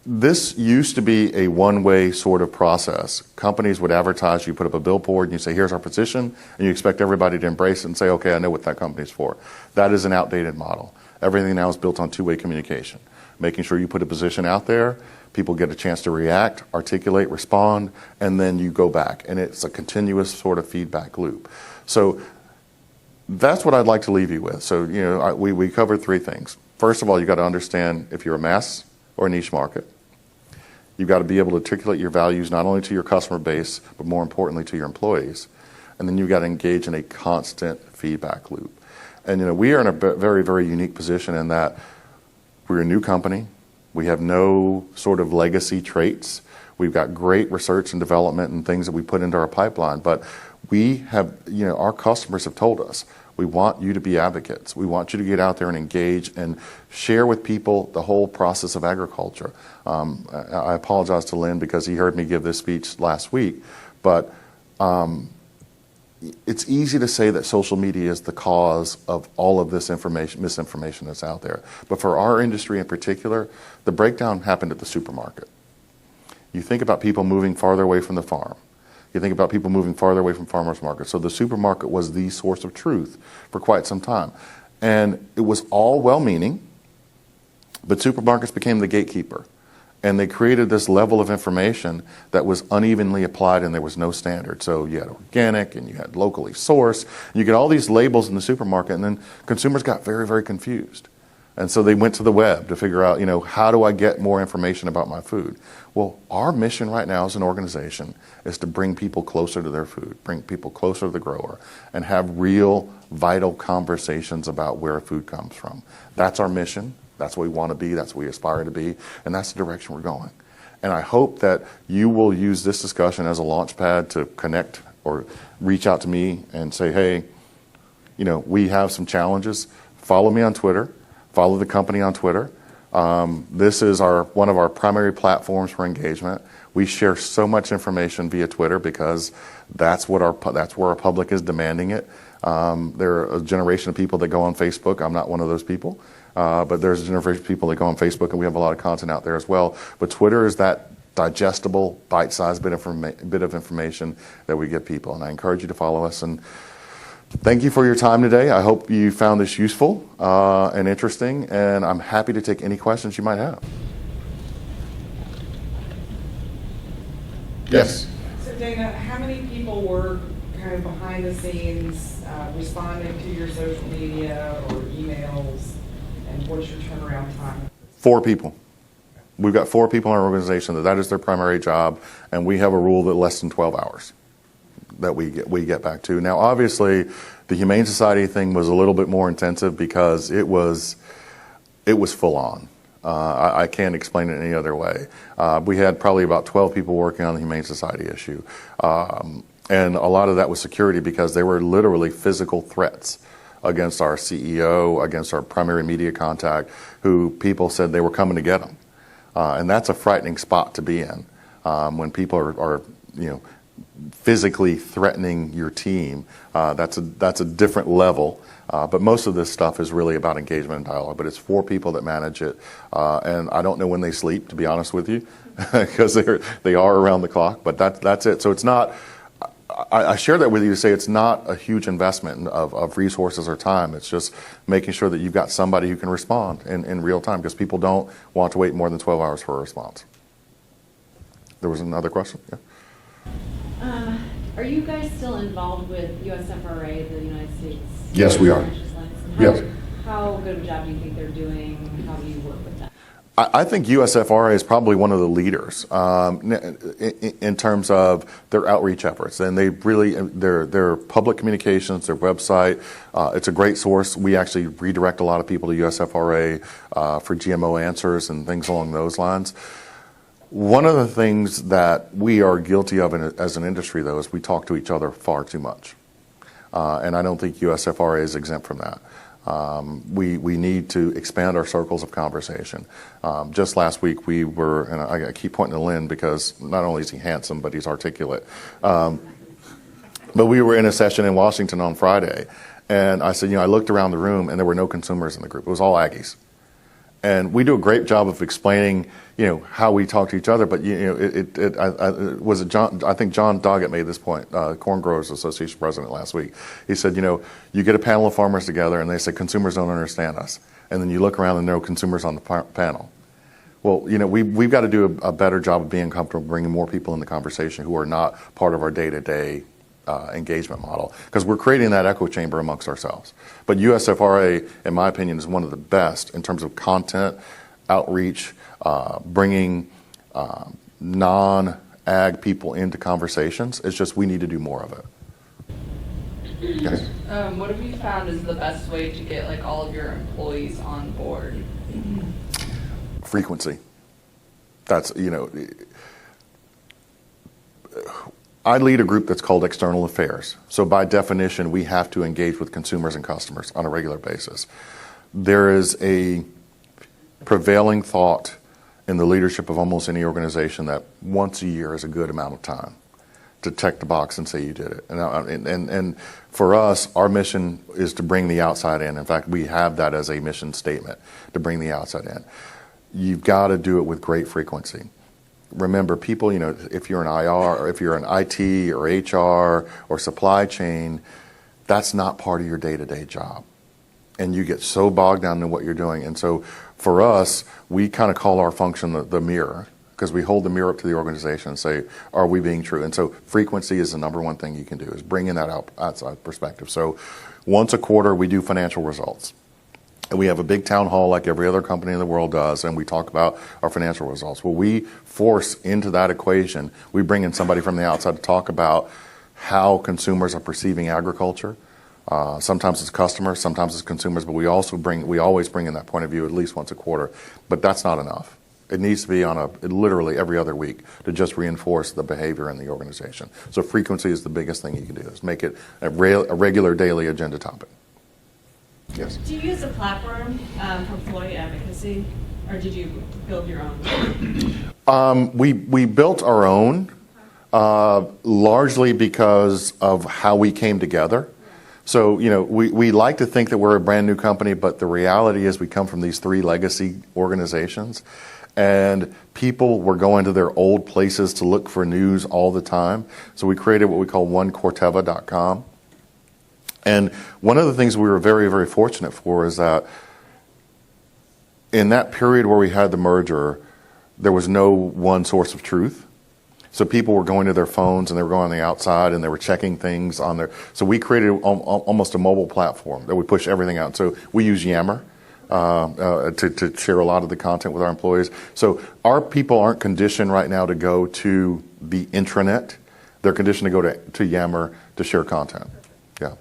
Speaker 2: this used to be a one-way sort of process. Companies would advertise, you put up a billboard, and you say, here's our position, and you expect everybody to embrace it and say, okay, I know what that company's for. That is an outdated model. Everything now is built on two-way communication. Making sure you put a position out there, people get a chance to react, articulate, respond, and then you go back. And it's a continuous sort of feedback loop. So that's what I'd like to leave you with. So, you know, we covered three things. First of all, you got to understand if you're a mass or a niche market. You've got to be able to articulate your values not only to your customer base, but more importantly to your employees. And then you've got to engage in a constant feedback loop. And, you know, we are in a very, very unique position in that we're a new company. We have no sort of legacy traits. We've got great research and development and things that we put into our pipeline. But we have, you know, our customers have told us, we want you to be advocates. We want you to get out there and engage and share with people the whole process of agriculture. I apologize to Lynn because he heard me give this speech last week, but it's easy to say that social media is the cause of all of this misinformation that's out there. But for our industry in particular, the breakdown happened at the supermarket. You think about people moving farther away from the farm. You think about people moving farther away from farmers markets. So the supermarket was the source of truth for quite some time. And it was all well-meaning, but supermarkets became the gatekeeper. And they created this level of information that was unevenly applied and there was no standard. So you had organic and you had locally sourced. You get all these labels in the supermarket and then consumers got very, very confused. And so they went to the web to figure out, you know, how do I get more information about my food? Well, our mission right now as an organization is to bring people closer to their food, bring people closer to the grower, and have real, vital conversations about where food comes from. That's our mission. That's what we want to be. That's what we aspire to be. And that's the direction we're going. And I hope that you will use this discussion as a launch pad to connect or reach out to me and say, hey, you know, we have some challenges. Follow me on Twitter. Follow the company on Twitter. This is one of our primary platforms for engagement. We share so much information via Twitter because that's where our public is demanding it. There are a generation of people that go on Facebook. I'm not one of those people, but there's a generation of people that go on Facebook, and we have a lot of content out there as well. But Twitter is that digestible, bite-sized bit of information that we give people, and I encourage you to follow us. And thank you for your time today. I hope you found this useful and interesting, and I'm happy to take any questions you might have. Yes?
Speaker 6: So Dana, how many people were kind of behind the scenes responding to your social media or emails, and what's your turnaround time?
Speaker 2: 4 people. We've got 4 people in our organization that is their primary job, and we have a rule that less than 12 hours that we get back to. Now, obviously, the Humane Society thing was a little bit more intensive because it was full on. I can't explain it any other way. We had probably about 12 people working on the Humane Society issue. And a lot of that was security because they were literally physical threats against our CEO, against our primary media contact, who people said they were coming to get them. And that's a frightening spot to be in when people are you know, physically threatening your team. That's a different level. But most of this stuff is really about engagement and dialogue. But it's 4 people that manage it, and I don't know when they sleep, to be honest with you, because they are around the clock. But that's it. So it's not. I share that with you to say it's not a huge investment of resources or time. It's just making sure that you've got somebody who can respond in real time, because people don't want to wait more than 12 hours for a response. There was another question? Yeah.
Speaker 7: Are you guys still involved with USFRA, the United States?
Speaker 2: Yes, we are. Yes.
Speaker 7: How good of a job do you think they're doing? How do you work with them?
Speaker 2: I think USFRA is probably one of the leaders in terms of their outreach efforts, and they really their public communications, their website. It's a great source. We actually redirect a lot of people to USFRA for GMO answers and things along those lines. One of the things that we are guilty of as an industry, though, is we talk to each other far too much, and I don't think USFRA is exempt from that. We need to expand our circles of conversation. Just last week we were, and I keep pointing to Lynn because not only is he handsome, but he's articulate. But we were in a session in Washington on Friday, and I said, I looked around the room and there were no consumers in the group. It was all Aggies. And we do a great job of explaining, how we talk to each other. But I think John Doggett made this point, Corn Growers Association president last week. He said, you get a panel of farmers together and they say consumers don't understand us, and then you look around and there are consumers on the panel. Well, we've got to do a better job of being comfortable bringing more people in the conversation who are not part of our day-to-day engagement model, because we're creating that echo chamber amongst ourselves. But USFRA, in my opinion, is one of the best in terms of content, outreach, bringing non-ag people into conversations. It's just we need to do more of it. Yes.
Speaker 8: What have you found is the best way to get all of your employees on board?
Speaker 2: Frequency. That's, I lead a group that's called External Affairs. So by definition, we have to engage with consumers and customers on a regular basis. There is a prevailing thought in the leadership of almost any organization that once a year is a good amount of time to check the box and say you did it. And for us, our mission is to bring the outside in. In fact, we have that as a mission statement, to bring the outside in. You've got to do it with great frequency. Remember, people, if you're an IR or if you're an IT or HR or supply chain, that's not part of your day-to-day job. And you get so bogged down in what you're doing. And so for us, we kind of call our function the mirror, because we hold the mirror up to the organization and say, are we being true? And so frequency is the number one thing you can do, is bring in that outside perspective. So once a quarter, we do financial results. And we have a big town hall like every other company in the world does, and we talk about our financial results. Well, we force into that equation, we bring in somebody from the outside to talk about how consumers are perceiving agriculture. Sometimes it's customers, sometimes it's consumers, but we always bring in that point of view at least once a quarter. But that's not enough. It needs to be literally every other week to just reinforce the behavior in the organization. So frequency is the biggest thing you can do, is make it a regular daily agenda topic. Yes.
Speaker 9: Do you use a platform for employee advocacy, or did you build your own?
Speaker 2: We built our own, largely because of how we came together. So, we like to think that we're a brand new company, but the reality is we come from these 3 legacy organizations, and people were going to their old places to look for news all the time. So we created what we call onecorteva.com. And one of the things we were very, very fortunate for is that in that period where we had the merger, there was no one source of truth. So people were going to their phones and they were going on the outside and they were checking things on their. So we created almost a mobile platform that would push everything out. So we use Yammer to share a lot of the content with our employees. So our people aren't conditioned right now to go to the intranet. They're conditioned to go to Yammer to share content. Yeah.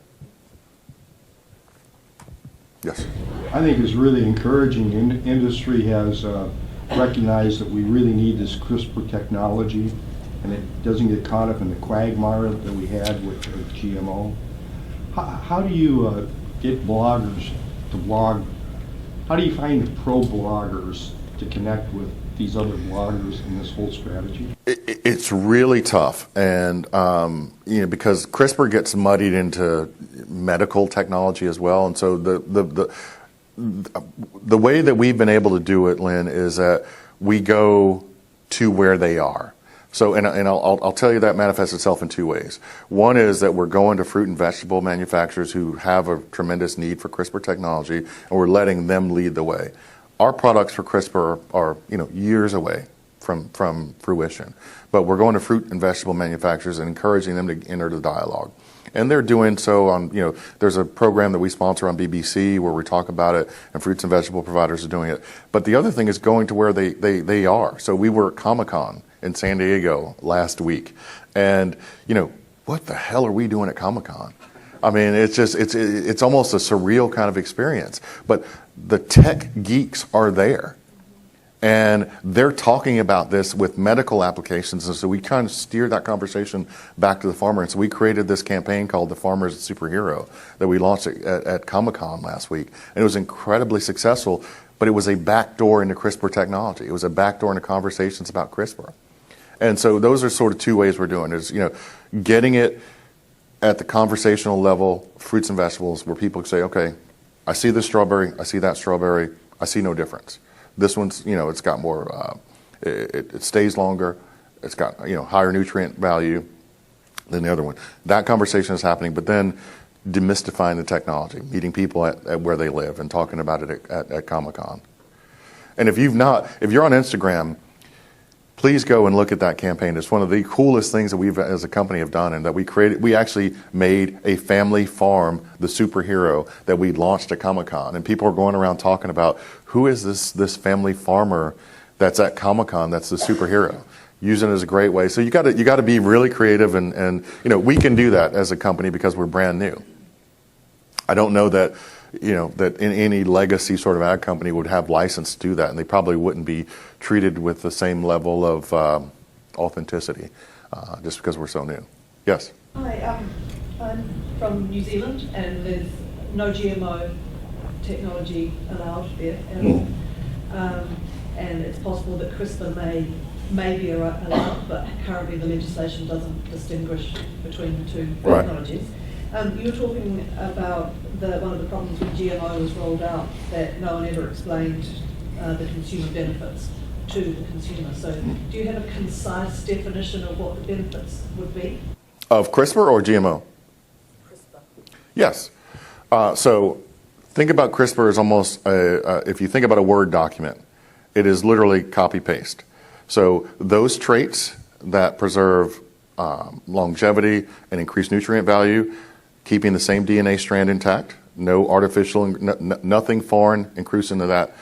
Speaker 2: Yes.
Speaker 10: I think it's really encouraging. Industry has recognized that we really need this CRISPR technology, and it doesn't get caught up in the quagmire that we had with GMO. How do you get bloggers to blog? How do you find pro bloggers to connect with these other bloggers in this whole strategy?
Speaker 2: It's really tough, and because CRISPR gets muddied into medical technology as well, and so the way that we've been able to do it, Lynn, is that we go to where they are. So, and I'll tell you that manifests itself in two ways. One is that we're going to fruit and vegetable manufacturers who have a tremendous need for CRISPR technology, and we're letting them lead the way. Our products for CRISPR are years away from fruition, but we're going to fruit and vegetable manufacturers and encouraging them to enter the dialogue. And they're doing so on, there's a program that we sponsor on BBC where we talk about it, and fruits and vegetable providers are doing it. But the other thing is going to where they are. So we were at Comic-Con in San Diego last week. And, what the hell are we doing at Comic-Con? I mean, it's almost a surreal kind of experience. But the tech geeks are there. And they're talking about this with medical applications. And so we kind of steered that conversation back to the farmer. And so we created this campaign called The Farmer's Superhero that we launched at Comic-Con last week. And it was incredibly successful, but it was a backdoor into CRISPR technology. It was a backdoor into conversations about CRISPR. And so those are sort of two ways we're doing it, is, getting it at the conversational level, fruits and vegetables, where people say, okay, I see this strawberry, I see that strawberry, I see no difference. This one's, it's got more, it stays longer, it's got, higher nutrient value than the other one. That conversation is happening, but then demystifying the technology, meeting people at where they live and talking about it at Comic-Con. And if you're on Instagram, please go and look at that campaign. It's one of the coolest things that we've, as a company, have done, and that we actually made a family farm, the superhero, that we launched at Comic-Con. And people are going around talking about, who is this family farmer that's at Comic-Con that's the superhero? Using it as a great way. So you got to be really creative, and we can do that as a company because we're brand new. I don't know that that in any legacy sort of ad company would have license to do that, and they probably wouldn't be treated with the same level of authenticity just because we're so new. Yes?
Speaker 11: Hi, I'm from New Zealand, and there's no GMO technology allowed there at all. And it's possible that CRISPR may be allowed, but currently the legislation doesn't distinguish between the two technologies. You were talking about one of the problems when GMO was rolled out, that no one ever explained the consumer benefits to the consumer. So do you have a concise definition of what the benefits would be?
Speaker 2: Of CRISPR or GMO?
Speaker 11: CRISPR.
Speaker 2: Yes. So think about CRISPR as almost, if you think about a Word document, it is literally copy-paste. So those traits that preserve longevity and increase nutrient value, keeping the same DNA strand intact, no artificial, nothing foreign increasing into that,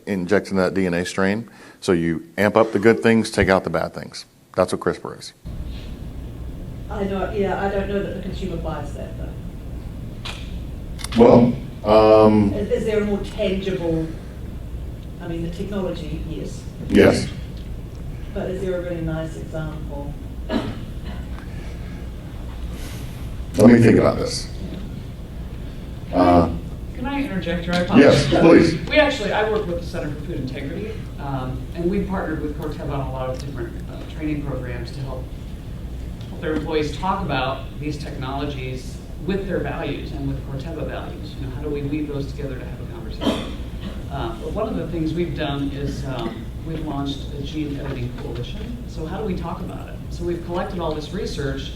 Speaker 2: injecting that DNA strain. So you amp up the good things, take out the bad things. That's what CRISPR is.
Speaker 11: I don't know that the consumer buys that though.
Speaker 2: Well,
Speaker 11: is there a more tangible, the technology, yes.
Speaker 2: Yes.
Speaker 11: But is there a really nice example?
Speaker 2: Let me think about this.
Speaker 12: Can I interject here? I apologize.
Speaker 2: Yes, please.
Speaker 12: I work with the Center for Food Integrity, and we've partnered with Corteva on a lot of different training programs to help their employees talk about these technologies with their values and with Corteva values. How do we weave those together to have a conversation? But one of the things we've done is we've launched a gene editing coalition. So how do we talk about it? So we've collected all this research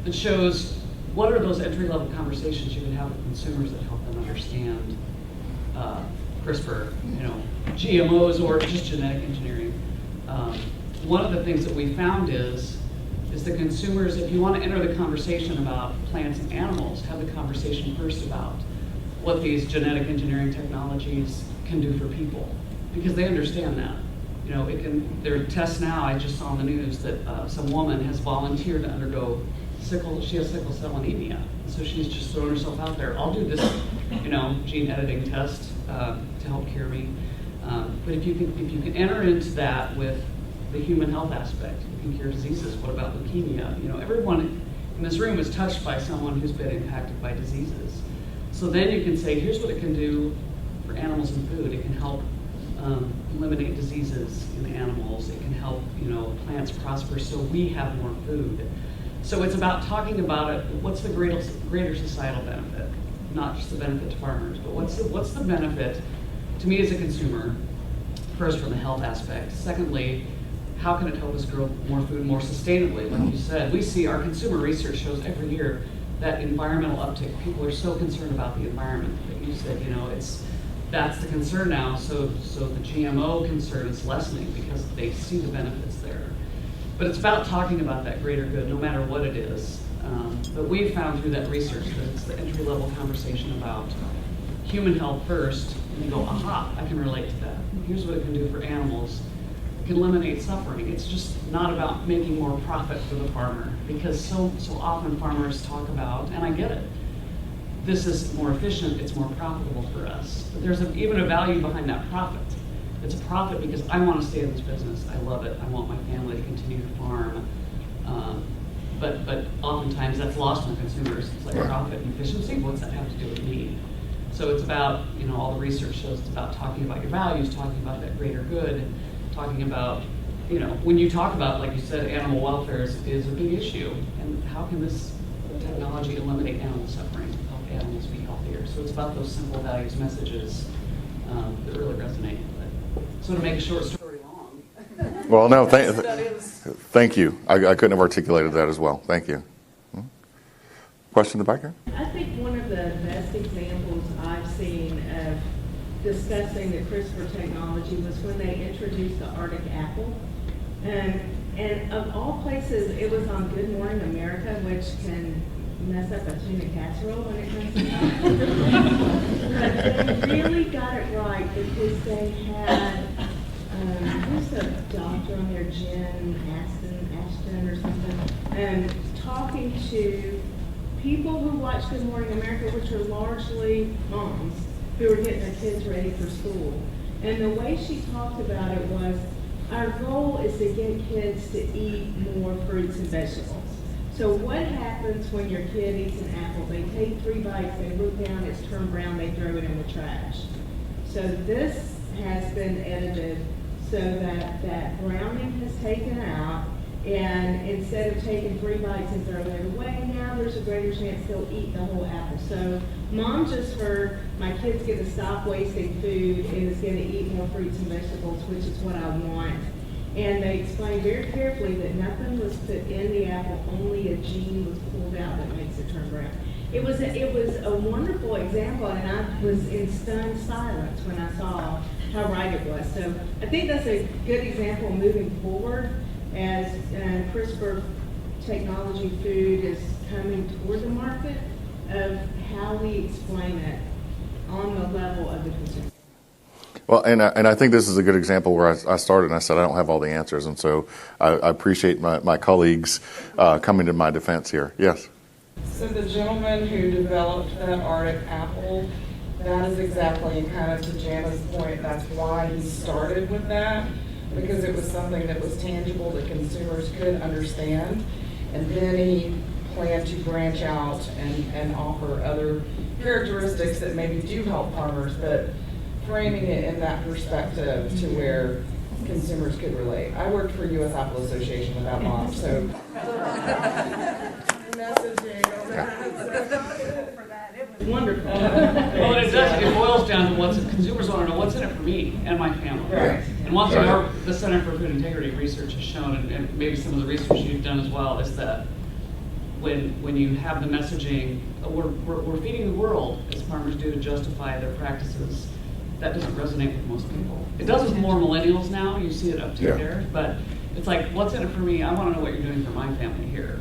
Speaker 12: that shows what are those entry-level conversations you can have with consumers that help them understand CRISPR, GMOs, or just genetic engineering. One of the things that we found is the consumers, if you want to enter the conversation about plants and animals, have the conversation first about what these genetic engineering technologies can do for people, because they understand that. There are tests now, I just saw on the news that some woman has volunteered to undergo she has sickle cell anemia. So she's just thrown herself out there. I'll do this, gene editing test to help cure me. But if you can enter into that with the human health aspect, you can cure diseases. What about leukemia? Everyone in this room is touched by someone who's been impacted by diseases. So then you can say, here's what it can do for animals and food. It can help eliminate diseases in animals. It can help, plants prosper so we have more food. So it's about talking about it. What's the greater societal benefit? Not just the benefit to farmers, but what's the benefit to me as a consumer? First, from the health aspect. Secondly, how can it help us grow more food more sustainably? Like you said, we see our consumer research shows every year that environmental uptick. People are so concerned about the environment that you said, that's the concern now. So the GMO concern is lessening because they see the benefits there. But it's about talking about that greater good, no matter what it is. But we've found through that research that it's the entry-level conversation about human health first, and you go, aha, I can relate to that. Here's what it can do for animals. It can eliminate suffering. It's just not about making more profit for the farmer, because so often farmers talk about, and I get it, this is more efficient, it's more profitable for us. But there's even a value behind that profit. It's a profit because I want to stay in this business. I love it. I want my family to continue to farm. But oftentimes that's lost on consumers. It's like profit and efficiency. What's that have to do with me? So it's about, all the research shows it's about talking about your values, talking about that greater good, talking about, when you talk about, like you said, animal welfare is a big issue. And how can this technology eliminate animal suffering, help animals be healthier? So it's about those simple values messages that really resonate. So to make a short story long.
Speaker 2: Well, no, thank you. I couldn't have articulated that as well. Thank you. Question in the back here?
Speaker 11: I think one of the best examples I've seen of discussing the CRISPR technology was when they introduced the Arctic apple. And of all places, it was on Good Morning America, which can mess up a tuna casserole when it comes to that. But they really got it right because they had, who's the doctor on there, Jen Ashton or something, talking to people who watch Good Morning America, which are largely moms who are getting their kids ready for school. And the way she talked about it was, our goal is to get kids to eat more fruits and vegetables. So what happens when your kid eats an apple? They take 3 bites, they look down, it's turned brown, they throw it in the trash. So this has been edited so that browning has taken out, and instead of taking 3 bites and throwing it away, now there's a greater chance they'll eat the whole apple. So mom just heard, my kid's going to stop wasting food and is going to eat more fruits and vegetables, which is what I want. And they explained very carefully that nothing was put in the apple, only a gene was pulled out that makes it turn brown. It was a wonderful example, and I was in stunned silence when I saw how right it was. So I think that's a good example moving forward as CRISPR technology food is coming toward the market of how we explain it on the level of the consumer.
Speaker 2: Well, and I think this is a good example where I started and I said I don't have all the answers, and so I appreciate my colleagues coming to my defense here. Yes?
Speaker 6: So the gentleman who developed that Arctic apple, that is exactly, and kind of to Jana's point, that's why he started with that, because it was something that was tangible that consumers could understand. And then he planned to branch out and offer other characteristics that maybe do help farmers, but framing it in that perspective to where consumers could relate. I worked for U.S. Apple Association with that mom, so
Speaker 11: Wonderful.
Speaker 12: Well, it boils down to consumers want to know what's in it for me and my family.
Speaker 6: Right.
Speaker 12: And one thing the Center for Food Integrity Research has shown, and maybe some of the research you've done as well, is that when you have the messaging, we're feeding the world, as farmers do, to justify their practices. That doesn't resonate with most people. It does with more millennials now. You see it up to there, but it's like, what's in it for me? I want to know what you're doing for my family here.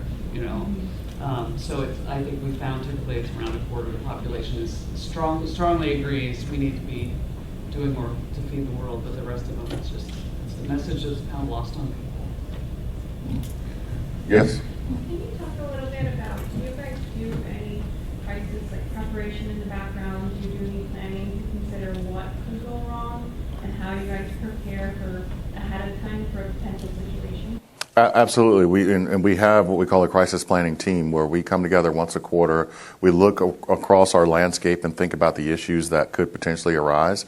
Speaker 12: So I think we found typically it's around a quarter of the population is strongly agrees we need to be doing more to feed the world, but the rest of them, it's the message is kind of lost on people.
Speaker 2: Yes?
Speaker 13: Can you talk a little bit about, do you guys do any crisis like preparation in the background? Do you do any planning to consider what could go wrong and how you guys prepare for ahead of time for a potential situation?
Speaker 2: Absolutely. We have what we call a crisis planning team where we come together once a quarter. We look across our landscape and think about the issues that could potentially arise.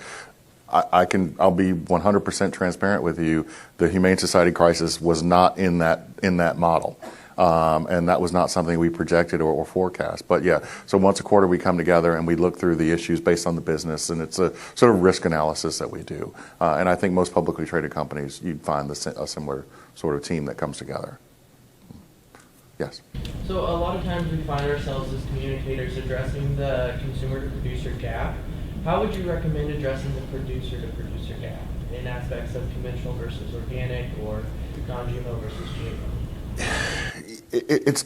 Speaker 2: I'll be 100% transparent with you. The Humane Society crisis was not in that model. And that was not something we projected or forecast. But yeah, so once a quarter we come together and we look through the issues based on the business, and it's a sort of risk analysis that we do. And I think most publicly traded companies, you'd find a similar sort of team that comes together. Yes?
Speaker 14: So a lot of times we find ourselves as communicators addressing the consumer to producer gap. How would you recommend addressing the producer to producer gap in aspects of conventional versus organic or non-GMO versus GMO?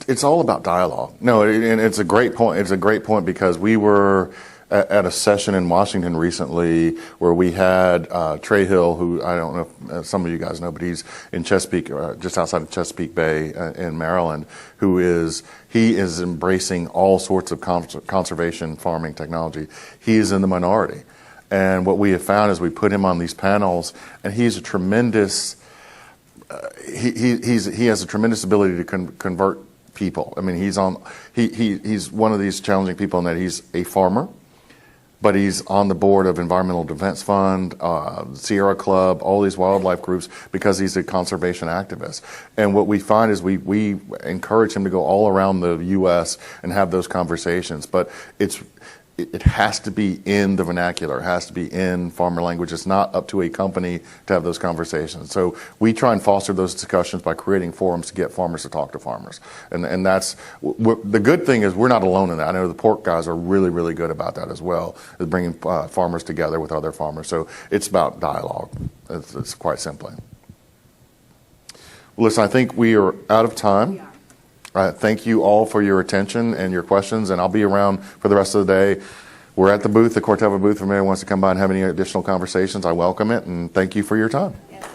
Speaker 2: It's all about dialogue. No, and it's a great point. It's a great point because we were at a session in Washington recently where we had Trey Hill, who I don't know if some of you guys know, but he's in Chesapeake, just outside of Chesapeake Bay in Maryland, he is embracing all sorts of conservation farming technology. He is in the minority. And what we have found is we put him on these panels, and he's a tremendous, he has a tremendous ability to convert people. I mean, he's one of these challenging people in that he's a farmer, but he's on the board of Environmental Defense Fund, Sierra Club, all these wildlife groups, because he's a conservation activist. And what we find is we encourage him to go all around the U.S. and have those conversations. But it has to be in the vernacular. It has to be in farmer language. It's not up to a company to have those conversations. So we try and foster those discussions by creating forums to get farmers to talk to farmers. And that's the good thing is we're not alone in that. I know the pork guys are really, really good about that as well, is bringing farmers together with other farmers. So it's about dialogue. It's quite simply. Well, listen, I think we are out of time. Thank you all for your attention and your questions, and I'll be around for the rest of the day. We're at the booth, the Corteva booth. If anyone wants to come by and have any additional conversations, I welcome it, and thank you for your time.
Speaker 1: Yes,